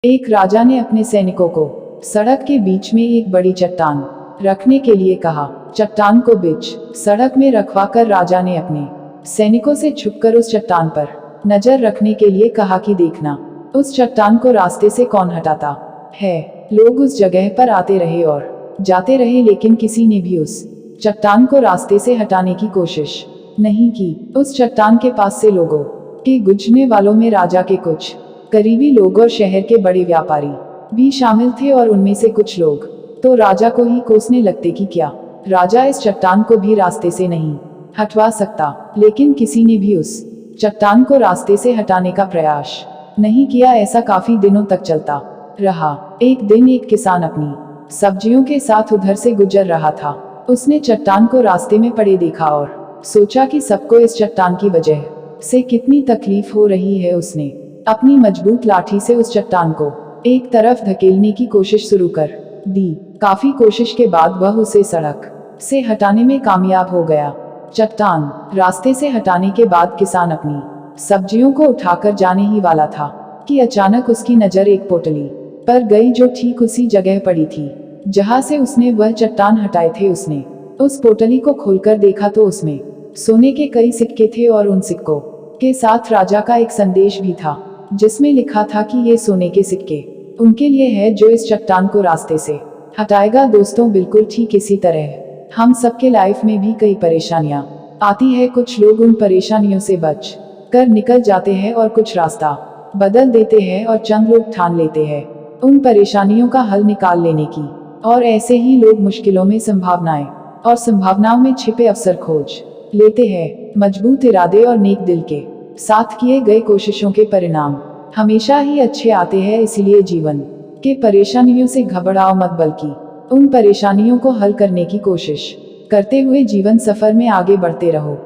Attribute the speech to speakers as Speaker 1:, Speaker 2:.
Speaker 1: एक राजा ने अपने सैनिकों को सड़क के बीच में एक बड़ी चट्टान रखने के लिए कहा। चट्टान को बीच सड़क में रखवाकर राजा ने अपने सैनिकों से छुपकर उस चट्टान पर नजर रखने के लिए कहा कि देखना उस चट्टान को रास्ते से कौन हटाता है। लोग उस जगह पर आते रहे और जाते रहे, लेकिन किसी ने भी उस चट्टान को रास्ते से हटाने की कोशिश नहीं की। उस चट्टान के पास से लोगों के गुजरने वालों में राजा के कुछ करीबी लोग और शहर के बड़े व्यापारी भी शामिल थे, और उनमें से कुछ लोग तो राजा को ही कोसने लगते कि क्या राजा इस चट्टान को भी रास्ते से नहीं हटवा सकता। लेकिन किसी ने भी उस चट्टान को रास्ते से हटाने का प्रयास नहीं किया। ऐसा काफी दिनों तक चलता रहा। एक दिन एक किसान अपनी सब्जियों के साथ उधर से गुजर रहा था। उसने चट्टान को रास्ते में पड़े देखा और सोचा कि सबको इस चट्टान की वजह से कितनी तकलीफ हो रही है। उसने अपनी मजबूत लाठी से उस चट्टान को एक तरफ धकेलने की कोशिश शुरू कर दी। काफी कोशिश के बाद वह उसे सड़क से हटाने में कामयाब हो गया। चट्टान रास्ते से हटाने के बाद किसान अपनी सब्जियों को उठाकर जाने ही वाला था कि अचानक उसकी नजर एक पोटली पर गई जो ठीक उसी जगह पड़ी थी जहां से उसने वह चट्टान हटाए थे। उसने उस पोटली को खोलकर देखा तो उसमें सोने के कई सिक्के थे और उन सिक्कों के साथ राजा का एक संदेश भी था जिसमें लिखा था कि ये सोने के सिक्के उनके लिए है जो इस चट्टान को रास्ते से हटाएगा। दोस्तों, बिल्कुल ठीक इसी तरह हम सबके लाइफ में भी कई परेशानियां आती है। कुछ लोग उन परेशानियों से बच कर निकल जाते हैं और कुछ रास्ता बदल देते हैं, और चंद लोग ठान लेते हैं उन परेशानियों का हल निकाल लेने की। और ऐसे ही लोग मुश्किलों में संभावनाएं और संभावनाओं में छिपे अवसर खोज लेते हैं। मजबूत इरादे और नेक दिल के साथ किए गए कोशिशों के परिणाम हमेशा ही अच्छे आते हैं। इसीलिए जीवन के परेशानियों से घबराओ मत, बल्कि उन परेशानियों को हल करने की कोशिश करते हुए जीवन सफर में आगे बढ़ते रहो।